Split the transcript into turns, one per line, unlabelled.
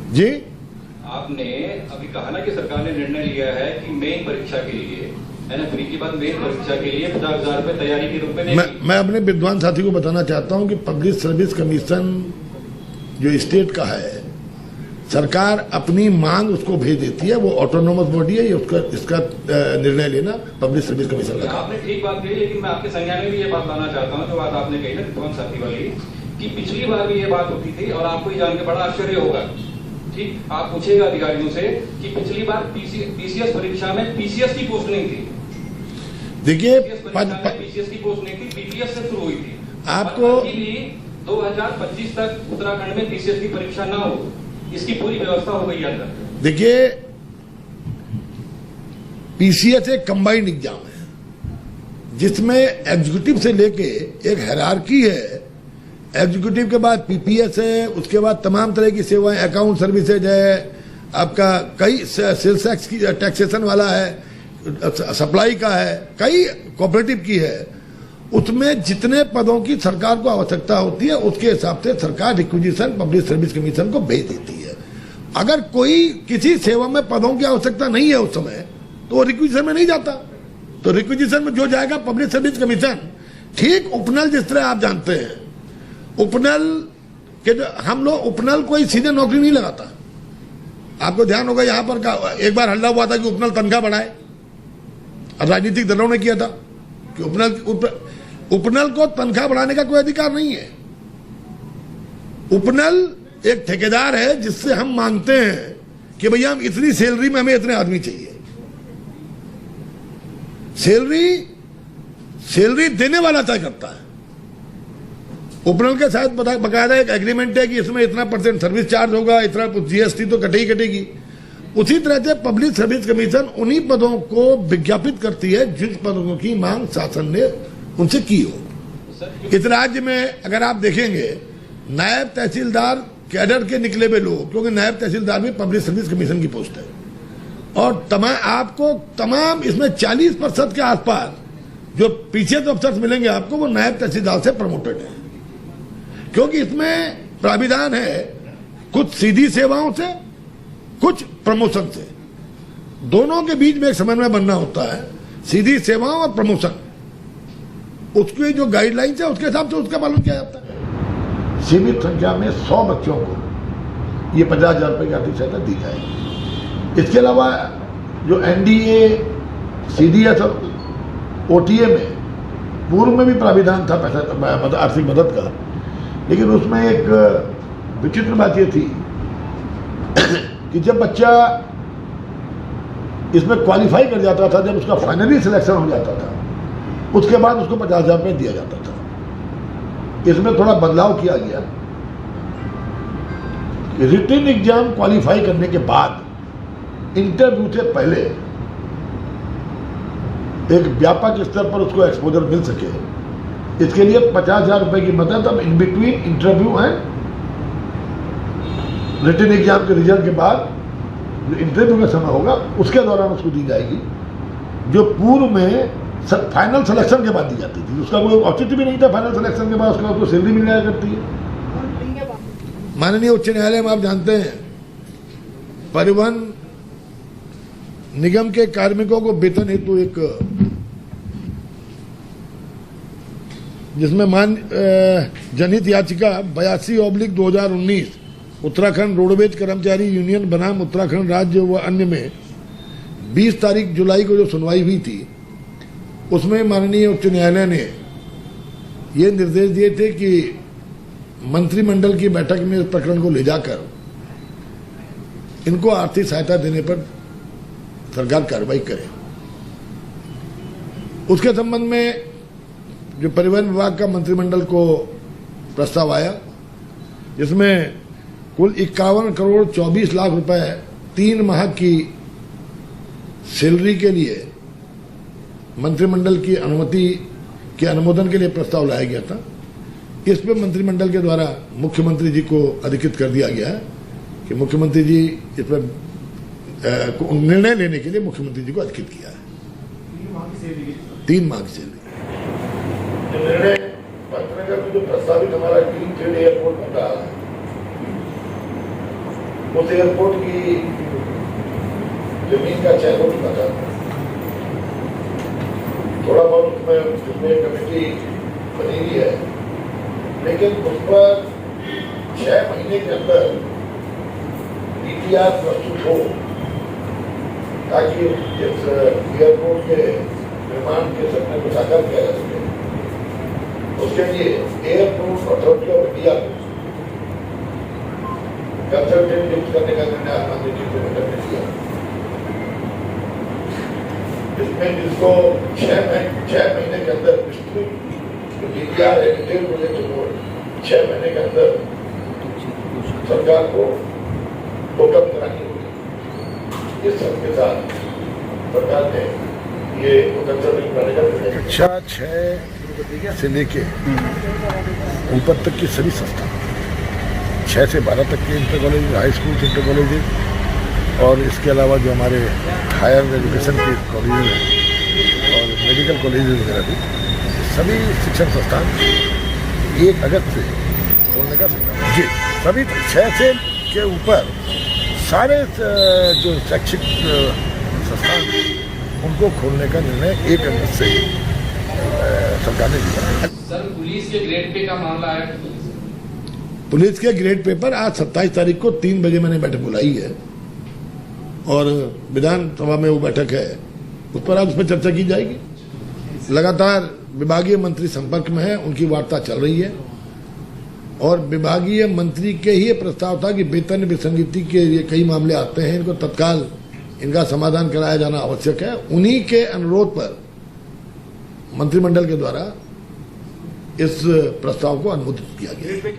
जी,
आपने अभी कहा ना कि सरकार ने निर्णय लिया है कि मेन परीक्षा के लिए, है ना, फ्री के बाद मेन परीक्षा के लिए 50,000 रुपए तैयारी के रूप में देंगे।
मैं अपने विद्वान साथी को बताना चाहता हूं कि पब्लिक सर्विस कमीशन जो स्टेट का है, सरकार अपनी मांग उसको भेज देती है, वो ऑटोनोमस बॉडी है, ये इसका निर्णय लेना पब्लिक सर्विस कमीशन का।
आपने ठीक बात कही, लेकिन मैं आपके संज्ञान में भी ये बात लाना चाहता हूँ, जो बात आपने कही ना विद्वान साथी वाली, कि पिछली बार भी ये बात होती थी और आपको ये जान के बड़ा आश्चर्य होगा। ठीक, आप पूछिएगा अधिकारियों से कि पिछली बार पीसीएस परीक्षा में पीसीएस की पोस्ट नहीं थी।
देखिए,
पीसीएस की पोस्ट नहीं थी, बीपीएस से शुरू हुई थी।
आपको
2025 तक उत्तराखंड में पीसीएस की परीक्षा ना हो, इसकी पूरी व्यवस्था हो गई है।
देखिए, पीसीएस एक कंबाइंड एग्जाम है जिसमें एग्जीक्यूटिव से लेके एक हायरार्की है। एग्जीक्यूटिव के बाद पीपीएस है, उसके बाद तमाम तरह की सेवाएं, अकाउंट सर्विसेज है, आपका कई सेल्स टैक्स की टैक्सेशन वाला है, सप्लाई का है, कई कोऑपरेटिव की है। उसमें जितने पदों की सरकार को आवश्यकता होती है उसके हिसाब से सरकार रिक्विजिशन पब्लिक सर्विस कमीशन को भेज देती है। अगर कोई किसी सेवा में पदों की आवश्यकता नहीं है उस समय, तो वो रिक्विजिशन में नहीं जाता। तो रिक्विजिशन में जो जाएगा पब्लिक सर्विस कमीशन, ठीक उपनल जिस तरह आप जानते हैं, उपनल के हम लोग उपनल कोई सीधे नौकरी नहीं लगाता। आपको ध्यान होगा यहां पर एक बार हल्ला हुआ था कि उपनल तनख्वाह बढ़ाए, राजनीतिक दलों ने किया था कि उपनल को तनख्वाह बढ़ाने का कोई अधिकार नहीं है। उपनल एक ठेकेदार है जिससे हम मांगते हैं कि भैया हम इतनी सैलरी में हमें इतने आदमी चाहिए। सैलरी देने वाला तय करता है। उपनल के साथ बकायदा एक एग्रीमेंट है कि इसमें इतना % सर्विस चार्ज होगा, इतना जीएसटी तो कटेगी। उसी तरह से पब्लिक सर्विस कमीशन उन्हीं पदों को विज्ञापित करती है जिस पदों की मांग शासन ने उनसे की हो। इस राज्य में अगर आप देखेंगे, नायब तहसीलदार कैडर के निकले हुए लोग, क्योंकि नायब तहसीलदार भी पब्लिक सर्विस कमीशन की पोस्ट है, और आपको तमाम इसमें 40% के आसपास जो पीछे तो अफसर मिलेंगे आपको, वो नायब तहसीलदार से प्रमोटेड है। क्योंकि इसमें प्राविधान है कुछ सीधी सेवाओं से, कुछ प्रमोशन से, दोनों के बीच में एक समन्वय बनना होता है। सीधी सेवाओं और प्रमोशन, उसकी जो गाइडलाइंस है उसके हिसाब से उसका पालन किया जाता है। सीमित संख्या में 100 बच्चों को ये 50,000 रुपए की आर्थिक सहायता दी जाएगी। इसके अलावा जो एनडीए, सीडीएस और ओटीए में पूर्व में भी प्राविधान था पैसा आर्थिक मदद का, लेकिन उसमें एक विचित्र बात ये थी कि जब बच्चा इसमें क्वालिफाई कर जाता था, जब उसका फाइनली सिलेक्शन हो जाता था, उसके बाद उसको 50,000 रुपये दिया जाता था। इसमें थोड़ा बदलाव किया गया। रिटन एग्जाम क्वालिफाई करने के बाद इंटरव्यू से पहले एक व्यापक स्तर पर उसको एक्सपोजर मिल सके, इसके लिए 50,000 रुपए की मदद अब इन बिटवीन इंटरव्यू है, रिटन एग्जाम के रिजल्ट के बाद जो इंटरव्यू का समय होगा उसके दौरान उसको दी जाएगी, जो पूर्व में फाइनल सिलेक्शन के बाद दी जाती थी। उसका कोई औचित्य भी नहीं था। फाइनल सिलेक्शन के बाद उसको सैलरी मिल जाया करती है। माननीय उच्च न्यायालय में आप जानते हैं, परिवहन निगम के कार्मिकों को वेतन हेतु एक जिसमें जनहित याचिका 82/2019 उत्तराखंड रोडवेज कर्मचारी यूनियन बनाम उत्तराखंड राज्य व अन्य में 20 तारीख जुलाई को जो सुनवाई हुई थी, उसमें माननीय उच्च न्यायालय ने ये निर्देश दिए थे कि मंत्रिमंडल की बैठक में इस प्रकरण को ले जाकर इनको आर्थिक सहायता देने पर सरकार कार्रवाई करे। उसके संबंध में जो परिवहन विभाग का मंत्रिमंडल को प्रस्ताव आया, जिसमें कुल 51 करोड़ 24 लाख रुपए 3 माह की सैलरी के लिए मंत्रिमंडल की अनुमति के अनुमोदन के लिए प्रस्ताव लाया गया था। इस पर मंत्रिमंडल के द्वारा मुख्यमंत्री जी को अधिकृत कर दिया गया है कि मुख्यमंत्री जी इस पर निर्णय लेने के लिए मुख्यमंत्री जी को अधिकृत किया है। 3 माह की सैलरी निर्णय जो प्रस्तावित हमारा ग्रीन फील्ड एयरपोर्ट बन रहा है, उस एयरपोर्ट की जमीन का चयन हो चुका था। थोड़ा बहुत उसमें कमेटी बनी हुई है, लेकिन उस पर 6 महीने के अंदर DPR प्रस्तुत हो, ताकि इस एयरपोर्ट के निर्माण के सपने को साकार किया जा सके। उसके लिए एयरपोर्ट अथॉरिटी ऑफ इंडिया को कंसल्टेंट नियुक्त करने का निर्णय माननीय मंत्रिमंडल ने लिया। इसमें जिसको 6 महीने के अंदर DPR है, डिटेल प्रोजेक्ट रिपोर्ट 6 महीने के अंदर सरकार को उपलब्ध करानी होगी। इस सब के साथ सरकार ने ये कंसल्टेंट बनाने का निर्णय। कक्षा 6 से लेके ऊपर तक की सभी संस्था, 6 से 12 तक के inter college, high school, inter college और इसके अलावा जो हमारे हायर एजुकेशन के कॉलेज हैं और मेडिकल कॉलेज वगैरह भी, सभी शिक्षण संस्थान 1 अगस्त से खोलने का संकल्प। जी, सभी 6 से के ऊपर सारे जो शैक्षिक संस्थान उनको खोलने का निर्णय 1 अगस्त से सरकार ने लिया।
सर, पुलिस के ग्रेड पे का मामला है।
पुलिस के ग्रेड पे पर आज 27 तारीख को 3 बजे मैंने बैठक बुलाई है और विधानसभा में वो बैठक है, उस पर आज उस पर चर्चा की जाएगी। लगातार विभागीय मंत्री संपर्क में है, उनकी वार्ता चल रही है और विभागीय मंत्री के ही प्रस्ताव था कि वेतन विसंगति के ये कई मामले आते हैं, इनको तत्काल इनका समाधान कराया जाना आवश्यक है। उन्हीं के अनुरोध पर मंत्रिमंडल के द्वारा इस प्रस्ताव को अनुमोदित किया गया।